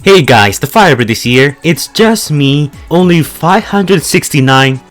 Hey guys, the Firebird is here. It's just me, only 569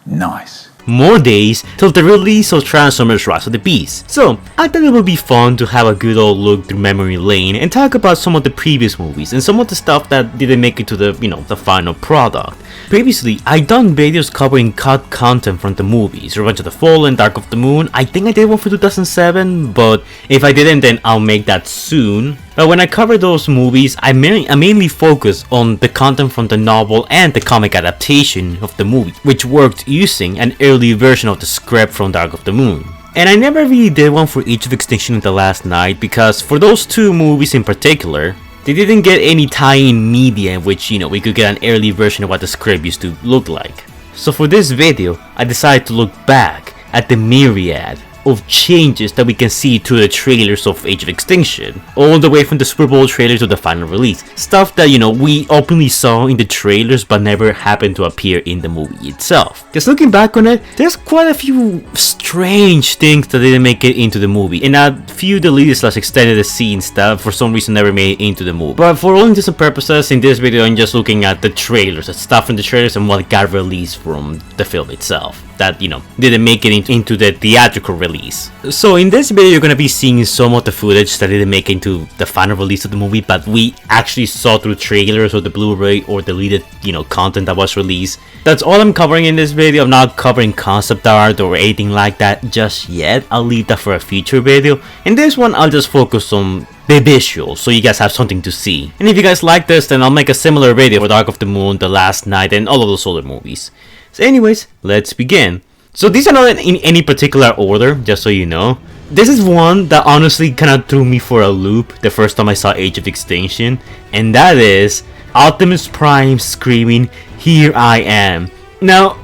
Nice. more days till the release of Transformers Rise of the Beast. So, I thought it would be fun to have a good old look through memory lane and talk about some of the previous movies and some of the stuff that didn't make it to the, the final product. Previously, I done videos covering cut content from the movies, Revenge of the Fallen, Dark of the Moon. I think I did one for 2007, but if I didn't, then I'll make that soon. But when I cover those movies, I mainly focus on the content from the novel and the comic adaptation of the movie, which worked using an early version of the script from Dark of the Moon. And I never really did one for Age of Extinction in the last night, because for those two movies in particular, they didn't get any tie-in media in which, we could get an early version of what the script used to look like. So for this video, I decided to look back at the myriad of changes that we can see to the trailers of Age of Extinction, all the way from the Super Bowl trailer to the final release. Stuff that, we openly saw in the trailers but never happened to appear in the movie itself. Just looking back on it, there's quite a few strange things that didn't make it into the movie, and a few deleted / extended scenes that for some reason never made it into the movie. But for all intents and purposes, in this video I'm just looking at the trailers, the stuff from the trailers and what got released from the film itself that, didn't make it into the theatrical release. So in this video you're gonna be seeing some of the footage that didn't make it into the final release of the movie, but we actually saw through trailers or the Blu-ray or deleted, content that was released. That's all I'm covering in this video. I'm not covering concept art or anything like that just yet. I'll leave that for a future video. In this one, I'll just focus on the visuals, so you guys have something to see. And if you guys like this, then I'll make a similar video for Dark of the Moon, The Last Night, and all of those other movies. So anyways, let's begin. So these are not in any particular order, just so you know. This is one that honestly kind of threw me for a loop the first time I saw Age of Extinction, and that is Optimus Prime screaming, "Here I am." Now,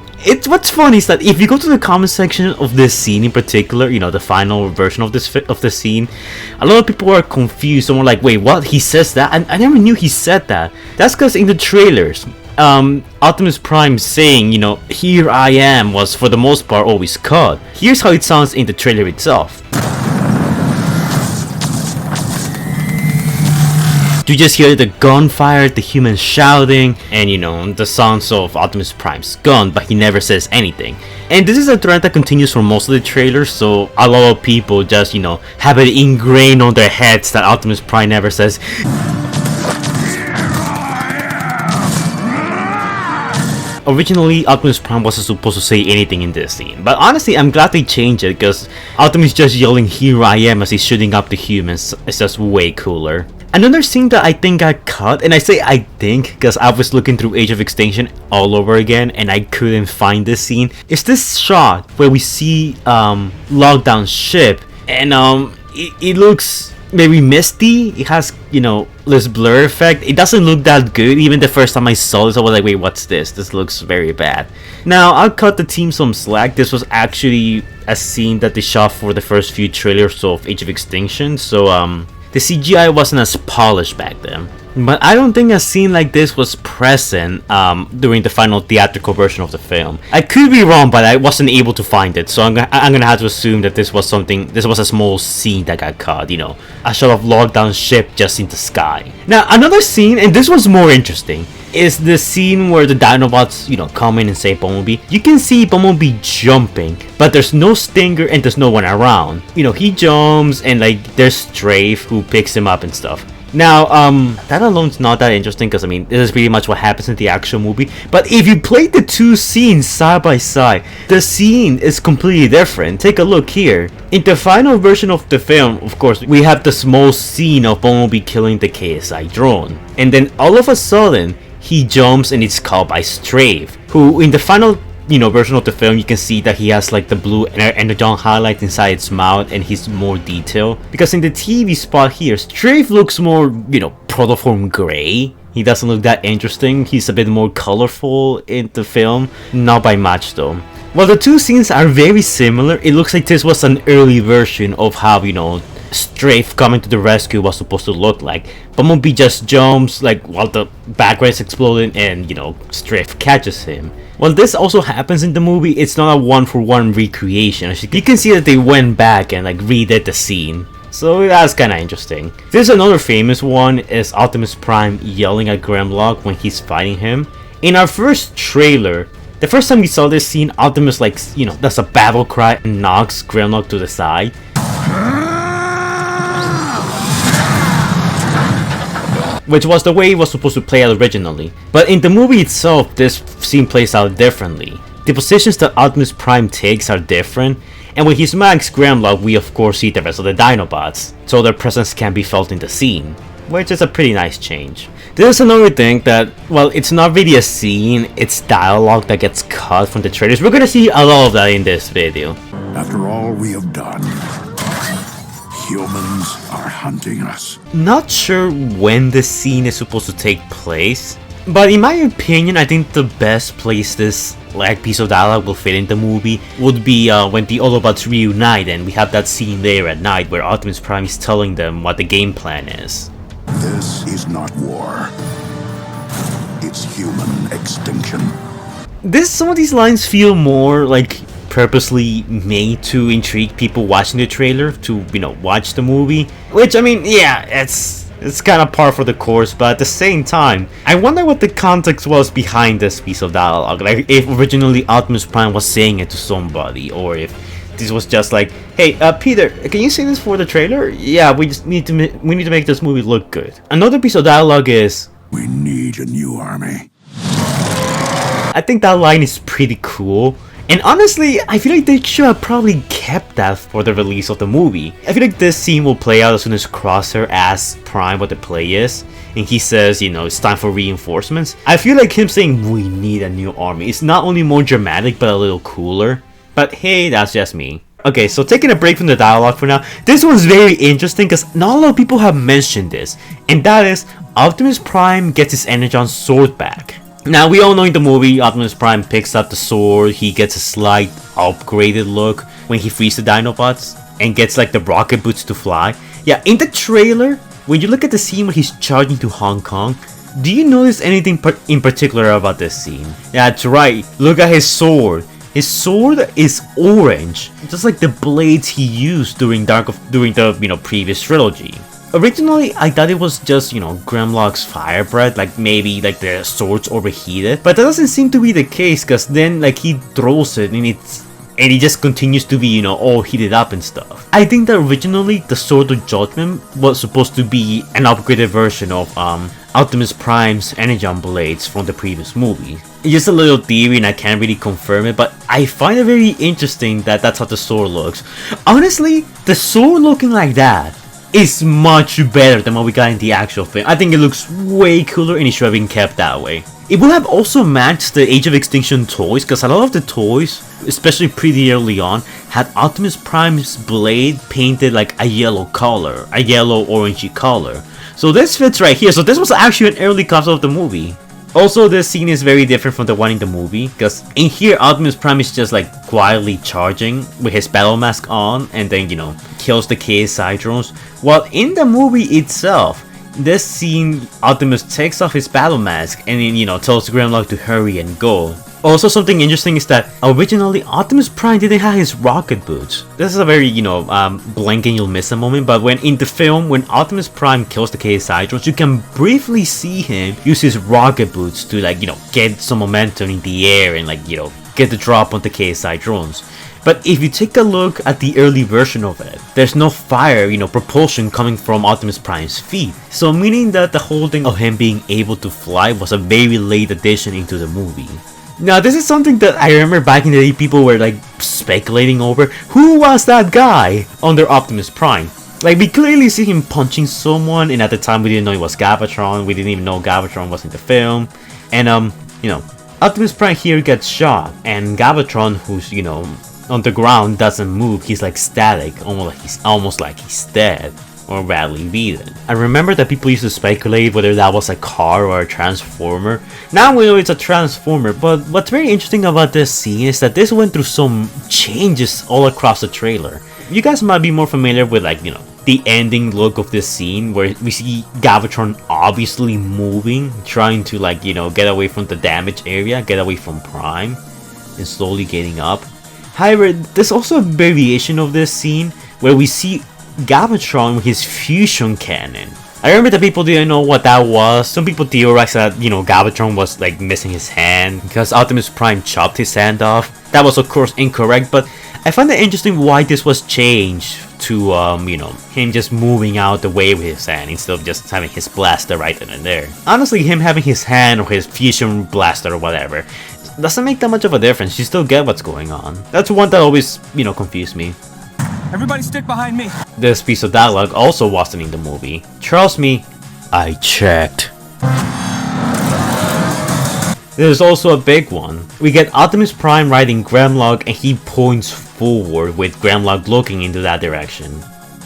what's funny is that if you go to the comment section of this scene in particular, the final version of the scene, a lot of people are confused and were like, wait, what? He says that? I never knew he said that. That's because in the trailers, Optimus Prime saying, "Here I am" was for the most part always cut. Here's how it sounds in the trailer itself. You just hear the gunfire, the humans shouting, and the sounds of Optimus Prime's gun, but he never says anything. And this is a trend that continues for most of the trailers, so a lot of people just, have it ingrained on their heads that Optimus Prime never says, originally, Optimus Prime wasn't supposed to say anything in this scene, but honestly, I'm glad they changed it, because Optimus just yelling "Here I am" as he's shooting up the humans is just way cooler. Another scene that I think got cut, and I say I think because I was looking through Age of Extinction all over again and I couldn't find this scene, is this shot where we see Lockdown's ship, and it looks maybe misty. It has, this blur effect. It doesn't look that good. Even the first time I saw this, I was like, wait, what's this? This looks very bad. Now, I'll cut the team some slack. This was actually a scene that they shot for the first few trailers of Age of Extinction, so the CGI wasn't as polished back then. But I don't think a scene like this was present during the final theatrical version of the film. I could be wrong, but I wasn't able to find it, so I'm gonna have to assume that this was a small scene that got cut, a shot of Lockdown's ship just in the sky. Now, another scene, and this was more interesting, is the scene where the Dinobots, come in and save Bumblebee. You can see Bumblebee jumping, but there's no Stinger and there's no one around. He jumps and there's Strafe who picks him up and stuff. Now, that alone's not that interesting because, this is pretty much what happens in the actual movie. But if you play the two scenes side by side, the scene is completely different. Take a look here. In the final version of the film, of course, we have the small scene of Bumblebee killing the KSI drone. And then all of a sudden, he jumps and it's caught by Strafe, who in the final version of the film, you can see that he has the blue energon highlight inside its mouth and he's more detailed. Because in the TV spot here, Strafe looks more, protoform gray. He doesn't look that interesting. He's a bit more colorful in the film. Not by much though. While the two scenes are very similar, it looks like this was an early version of how, Strafe coming to the rescue was supposed to look like. Bumblebee just jumps while the background is exploding and Strafe catches him. While this also happens in the movie, it's not a one-for-one recreation. As you can see that they went back and redid the scene. So that's kinda interesting. There's another famous one is Optimus Prime yelling at Grimlock when he's fighting him. In our first trailer, the first time we saw this scene, Optimus does a battle cry and knocks Grimlock to the side. Which was the way it was supposed to play out originally. But in the movie itself, this scene plays out differently. The positions that Optimus Prime takes are different, and when he smacks Grimlock, we of course see the rest of the Dinobots, so their presence can be felt in the scene, which is a pretty nice change. There's another thing that, well, it's not really a scene, it's dialogue that gets cut from the trailers. We're gonna see a lot of that in this video. After all we have done, humans are hunting us. Not sure when the scene is supposed to take place, but in my opinion, I think the best place this piece of dialogue will fit in the movie would be when the Autobots reunite and we have that scene there at night where Optimus Prime is telling them what the game plan is. This is not war. It's human extinction. Some of these lines feel more like purposely made to intrigue people watching the trailer to, watch the movie. Which, I mean, yeah, it's kind of par for the course, but at the same time, I wonder what the context was behind this piece of dialogue. Like, if originally Optimus Prime was saying it to somebody, or if this was just like, hey, Peter, can you say this for the trailer? Yeah, we need to make this movie look good. Another piece of dialogue is, we need a new army. I think that line is pretty cool. And honestly, I feel like they should have probably kept that for the release of the movie. I feel like this scene will play out as soon as Crosshair asks Prime what the play is, and he says, it's time for reinforcements. I feel like him saying, we need a new army, is not only more dramatic, but a little cooler. But hey, that's just me. Okay, so taking a break from the dialogue for now, this one's very interesting because not a lot of people have mentioned this, and that is, Optimus Prime gets his Energon sword back. Now, we all know in the movie, Optimus Prime picks up the sword, he gets a slight upgraded look when he frees the Dinobots, and gets the rocket boots to fly. Yeah, in the trailer, when you look at the scene where he's charging to Hong Kong, do you notice anything in particular about this scene? Yeah, that's right, look at his sword. His sword is orange, just like the blades he used during the previous trilogy. Originally, I thought it was just, Grimlock's fire breath, maybe the sword's overheated. But that doesn't seem to be the case, because then, he throws it and he just continues to be, all heated up and stuff. I think that originally, the Sword of Judgment was supposed to be an upgraded version of, Optimus Prime's Energon blades from the previous movie. It's just a little theory and I can't really confirm it, but I find it very interesting that that's how the sword looks. Honestly, the sword looking like that is much better than what we got in the actual film. I think it looks way cooler and it should have been kept that way. It would have also matched the Age of Extinction toys, because a lot of the toys, especially pretty early on, had Optimus Prime's blade painted a yellow color, a yellow orangey color. So this fits right here. So this was actually an early concept of the movie. Also, this scene is very different from the one in the movie, because in here Optimus Prime is just quietly charging with his battle mask on and then kills the KSI drones, while in the movie itself, this scene Optimus takes off his battle mask and then tells Grimlock to hurry and go. Also, something interesting is that originally Optimus Prime didn't have his rocket boots. This is a very, blink and you'll miss a moment, but when in the film, when Optimus Prime kills the KSI drones, you can briefly see him use his rocket boots to get some momentum in the air and get the drop on the KSI drones. But if you take a look at the early version of it, there's no fire, propulsion coming from Optimus Prime's feet. So meaning that the whole thing of him being able to fly was a very late addition into the movie. Now, this is something that I remember back in the day people were speculating over. Who was that guy under Optimus Prime? We clearly see him punching someone, and at the time we didn't know it was Galvatron. We didn't even know Galvatron was in the film. And, Optimus Prime here gets shot, and Galvatron, who's, on the ground, doesn't move. He's static, almost like he's dead or badly beaten. I remember that people used to speculate whether that was a car or a transformer. Now we know it's a transformer, but what's very interesting about this scene is that this went through some changes all across the trailer. You guys might be more familiar with the ending look of this scene where we see Galvatron obviously moving, trying to get away from the damaged area, get away from Prime, and slowly getting up. However, there's also a variation of this scene where we see Galvatron with his fusion cannon. I remember that people didn't know what that was. Some people theorized that, Galvatron was like missing his hand because Optimus Prime chopped his hand off. That was of course incorrect, but I find it interesting why this was changed to, him just moving out the way with his hand instead of just having his blaster right then and there. Honestly, him having his hand or his fusion blaster or whatever doesn't make that much of a difference. You still get what's going on. That's one that always, confused me. Everybody stick behind me. This piece of dialogue also wasn't in the movie. Trust me, I checked. There's also a big one. We get Optimus Prime riding Grimlock and he points forward with Grimlock looking into that direction.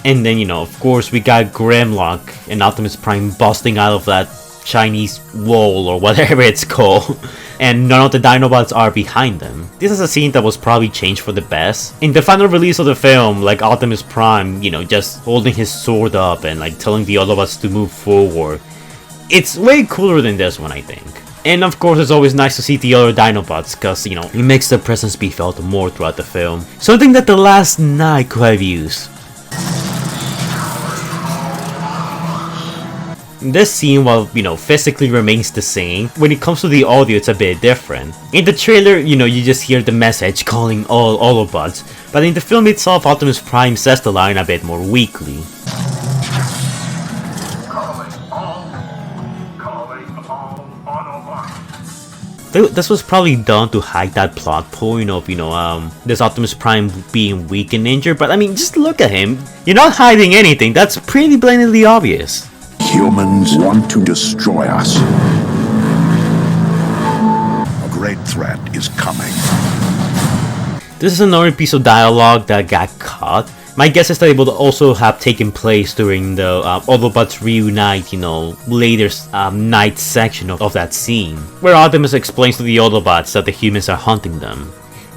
And then, of course, we got Grimlock and Optimus Prime busting out of that Chinese wall or whatever it's called. And none of the Dinobots are behind them. This is a scene that was probably changed for the best. In the final release of the film, like Optimus Prime, just holding his sword up and like telling the Autobots to move forward. It's way cooler than this one, I think. And of course, it's always nice to see the other Dinobots, because, it makes their presence be felt more throughout the film. Something that The Last Knight could have used. This scene, while, physically remains the same, when it comes to the audio, it's a bit different. In the trailer, you just hear the message calling all Autobots, but in the film itself, Optimus Prime says the line a bit more weakly. This was probably done to hide that plot point of, this Optimus Prime being weak and injured, but I mean, just look at him. You're not hiding anything, that's pretty blatantly obvious. Humans want to destroy us. A great threat is coming. This is another piece of dialogue that got cut. My guess is that it would also have taken place during the Autobots Reunite, later night section of that scene, where Optimus explains to the Autobots that the humans are hunting them.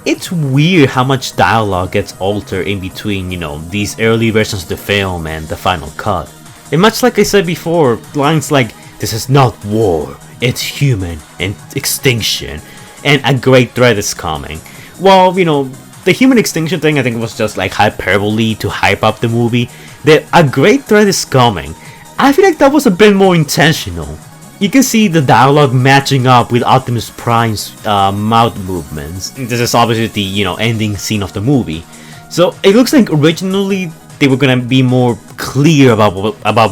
It's weird how much dialogue gets altered in between, these early versions of the film and the final cut. And much like I said before, lines like, "This is not war, it's human and extinction, and a great threat is coming." Well, the human extinction thing I think was just like hyperbole to hype up the movie. A great threat is coming. I feel like that was a bit more intentional. You can see the dialogue matching up with Optimus Prime's mouth movements. This is obviously the ending scene of the movie. So it looks like originally they were gonna be more clear about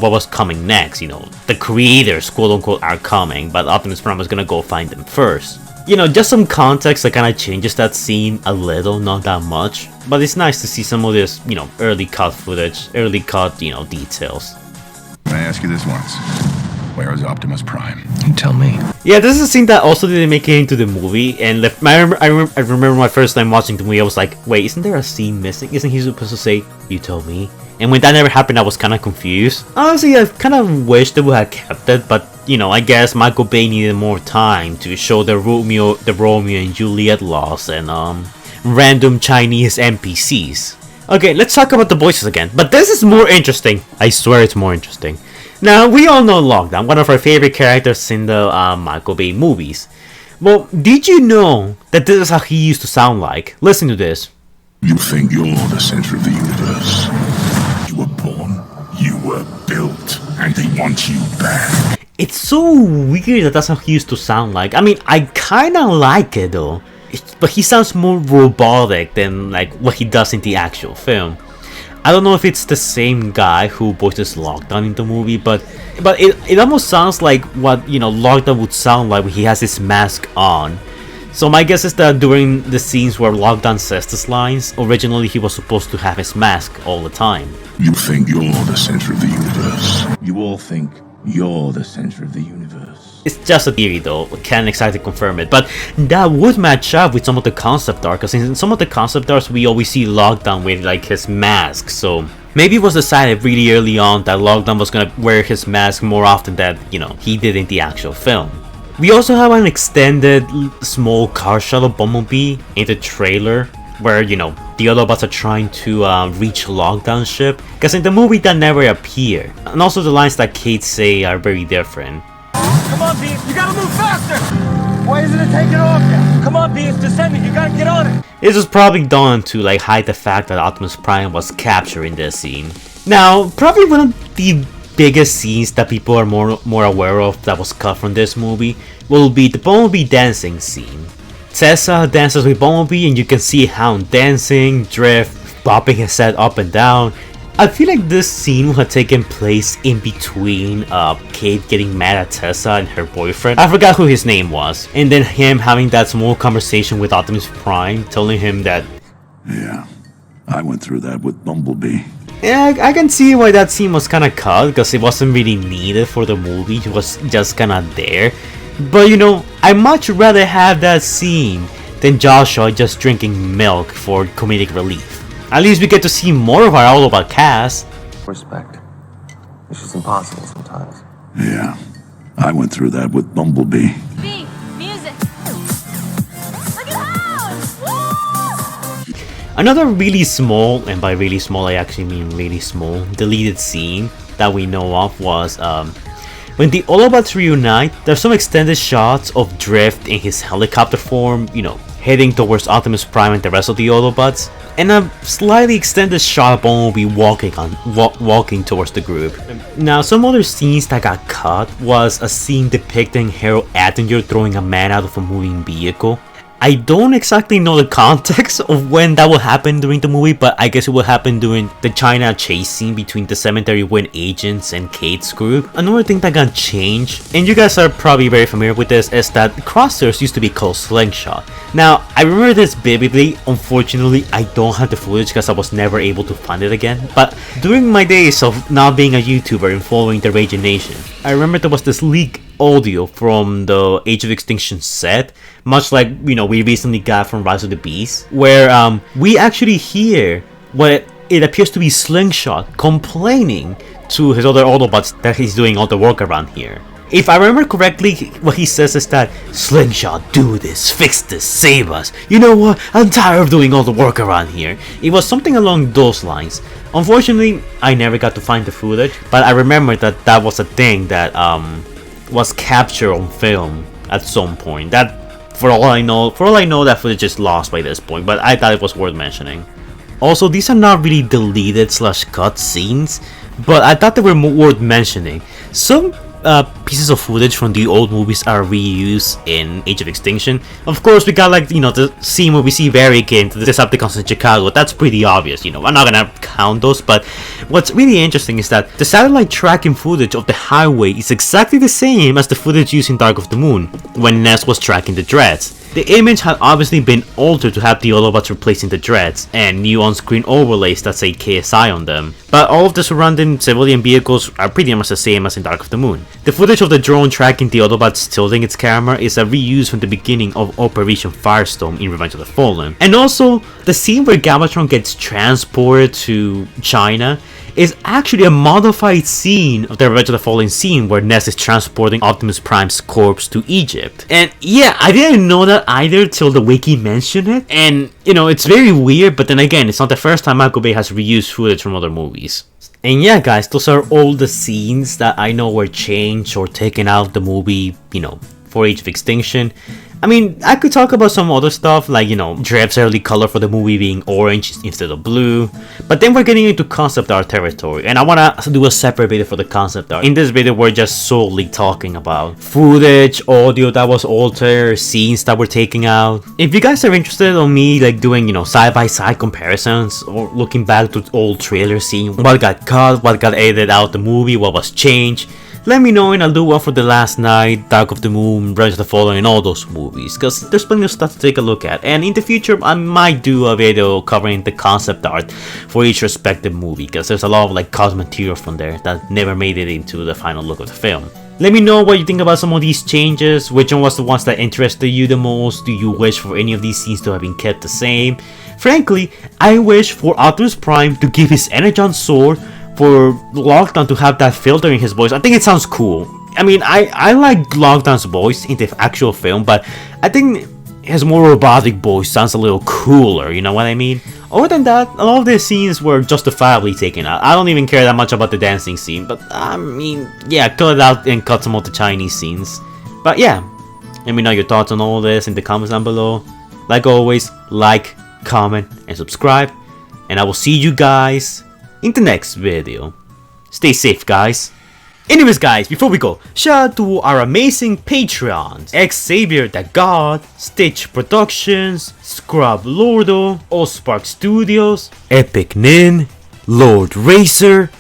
what was coming next. The creators, quote unquote, are coming, but Optimus Prime was gonna go find them first. Just some context that kind of changes that scene a little, not that much. But it's nice to see some of this, early cut footage, early cut, details. Can I ask you this once? Where is Optimus Prime? You tell me. Yeah, this is a scene that also didn't make it into the movie. And I remember my first time watching the movie, I was like, wait, isn't there a scene missing? Isn't he supposed to say, "You tell me"? And when that never happened, I was kind of confused. Honestly, I kind of wish they would have kept it, but I guess Michael Bay needed more time to show the Romeo and Juliet loss and random Chinese NPCs. Okay, let's talk about the voices again. But this is more interesting. I swear it's more interesting. Now, we all know Lockdown, one of our favorite characters in the Michael Bay movies. Well, did you know that this is how he used to sound like? Listen to this. You think you're the center of the universe. You were born, you were built, and they want you back. It's so weird that that's how he used to sound like. I mean, I kinda like it though. But he sounds more robotic than like what he does in the actual film. I don't know if it's the same guy who voices Lockdown in the movie, but it almost sounds like what Lockdown would sound like when he has his mask on. So my guess is that during the scenes where Lockdown says these lines, originally he was supposed to have his mask all the time. You think you're the center of the universe. You all think you're the center of the universe. It's just a theory though, can't exactly confirm it, but that would match up with some of the concept art, because in some of the concept arts we always see Lockdown with like his mask, so maybe it was decided really early on that Lockdown was gonna wear his mask more often than, he did in the actual film. We also have an extended small car shuttle Bumblebee in the trailer, where, the Autobots are trying to reach Lockdown ship, because in the movie that never appeared. And also the lines that Kate say are very different. Come on, Beast, you gotta move faster! Why isn't it taking off yet? Come on, Beast, descending, you gotta get on it! This was probably done to like hide the fact that Optimus Prime was captured in this scene. Now, probably one of the biggest scenes that people are more aware of that was cut from this movie will be the Bumblebee dancing scene. Tessa dances with Bumblebee and you can see Hound dancing, Drift bopping his head up and down. I feel like this scene would have taken place in between Kate getting mad at Tessa and her boyfriend. I forgot who his name was. And then him having that small conversation with Optimus Prime, telling him that, Yeah, I went through that with Bumblebee. yeah, I can see why that scene was kinda cut, because it wasn't really needed for the movie, it was just kinda there. But you know, I'd much rather have that scene than Joshua just drinking milk for comedic relief. At least we get to see more of our Autobot cast. Respect. It's just impossible sometimes. Yeah, I went through that with Bumblebee. B, music. Look at House! Woo! Another really small, and by really small I actually mean really small, deleted scene that we know of was when the Autobots reunite. There's some extended shots of Drift in his helicopter form, you know, heading towards Optimus Prime and the rest of the Autobots, and a slightly extended shot of Bumblebee walking towards the group. Now, some other scenes that got cut was a scene depicting Harold Attinger throwing a man out of a moving vehicle. I don't exactly know the context of when that will happen during the movie, but I guess it will happen during the China chase scene between the Cemetery Wind agents and Kate's group. Another thing that got changed, and you guys are probably very familiar with this, is that crosshairs used to be called Slingshot. Now, I remember this vividly. Unfortunately, I don't have the footage because I was never able to find it again. But during my days of not being a YouTuber and following the Rage Nation, I remember there was this leak audio from the Age of Extinction set, much like, you know, we recently got from Rise of the Beast, where we actually hear what it appears to be Slingshot complaining to his other Autobots that he's doing all the work around here. If I remember correctly, what he says is that, "Slingshot, do this, fix this, save us. You know what? I'm tired of doing all the work around here." It was something along those lines. Unfortunately, I never got to find the footage, but I remember that that was a thing that was captured on film at some point. That, for all I know, that footage is lost by this point, but I thought it was worth mentioning. Also, these are not really deleted / cut scenes, but I thought they were worth mentioning. Some pieces of footage from the old movies are reused in Age of Extinction. Of course, we got, like, you know, the scene where we see Barry getting to the Decepticons in Chicago. That's pretty obvious, you know. I'm not gonna count those, but what's really interesting is that the satellite tracking footage of the highway is exactly the same as the footage used in Dark of the Moon, when Ness was tracking the Dreads. The image had obviously been altered to have the Autobots replacing the Dreads, and new on-screen overlays that say KSI on them, but all of the surrounding civilian vehicles are pretty much the same as in Dark of the Moon. The footage of the drone tracking the Autobots tilting its camera is a reuse from the beginning of Operation Firestorm in Revenge of the Fallen. And also, the scene where Galvatron gets transported to China is actually a modified scene of the Revenge of the Fallen scene where Ness is transporting Optimus Prime's corpse to Egypt. And yeah, I didn't know that either till the wiki mentioned it. And you know, it's very weird, but then again, it's not the first time Michael Bay has reused footage from other movies. And yeah, guys, those are all the scenes that I know were changed or taken out of the movie, you know, for Age of Extinction. I mean, I could talk about some other stuff, like, you know, Drift's early color for the movie being orange instead of blue, but then we're getting into concept art territory, and I want to do a separate video for the concept art. In this video, we're just solely talking about footage, audio that was altered, scenes that were taken out. If you guys are interested in me, like, doing, you know, side-by-side comparisons, or looking back to old trailers, seeing what got cut, what got edited out the movie, what was changed, let me know and I'll do one for The Last Night, Dark of the Moon, Rise of the Fallen, and all those movies, because there's plenty of stuff to take a look at. And in the future, I might do a video covering the concept art for each respective movie, because there's a lot of, like, cosmetic material from there that never made it into the final look of the film. Let me know what you think about some of these changes, which one was the ones that interested you the most, do you wish for any of these scenes to have been kept the same? Frankly, I wish for Optimus Prime to give his Energon sword, for Lockdown to have that filter in his voice. I think it sounds cool. I mean, I like Lockdown's voice in the actual film, but I think his more robotic voice sounds a little cooler, you know what I mean? Other than that, a lot of the scenes were justifiably taken out. I don't even care that much about the dancing scene, but I mean, yeah, cut it out and cut some of the Chinese scenes. But yeah, let me know your thoughts on all this in the comments down below. Like always, like, comment, and subscribe, and I will see you guys in the next video. Stay safe, guys. Anyways, guys, before we go, shout out to our amazing Patreons: Xavier the God, Stitch Productions, Scrub Lordo, Allspark Studios, Epic Nin, Lord Racer,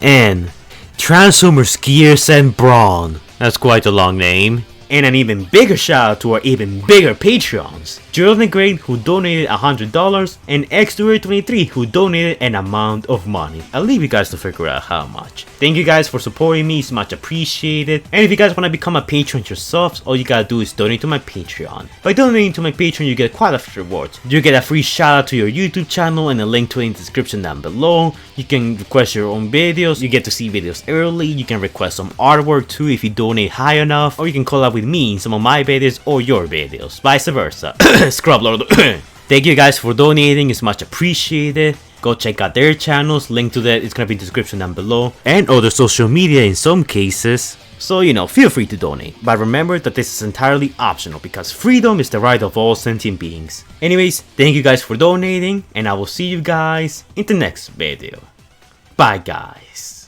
and Transformers Gears and Brawn. That's quite a long name. And an even bigger shout out to our even bigger Patreons: Gerald the Great, who donated $100, and X23, who donated an amount of money. I'll leave you guys to figure out how much. Thank you guys for supporting me, it's much appreciated. And if you guys want to become a patron yourselves, all you gotta do is donate to my Patreon. By donating to my Patreon, you get quite a few rewards. You get a free shout out to your YouTube channel and a link to it in the description down below. You can request your own videos, you get to see videos early, you can request some artwork too if you donate high enough, or you can collab with me in some of my videos or your videos, vice versa. Scrub Lord. Thank you guys for donating, it's much appreciated. Go check out their channels, link to that is gonna be in the description down below, and other social media in some cases. So, you know, feel free to donate, but remember that this is entirely optional because freedom is the right of all sentient beings. Anyways, thank you guys for donating, and I will see you guys in the next video. Bye, guys.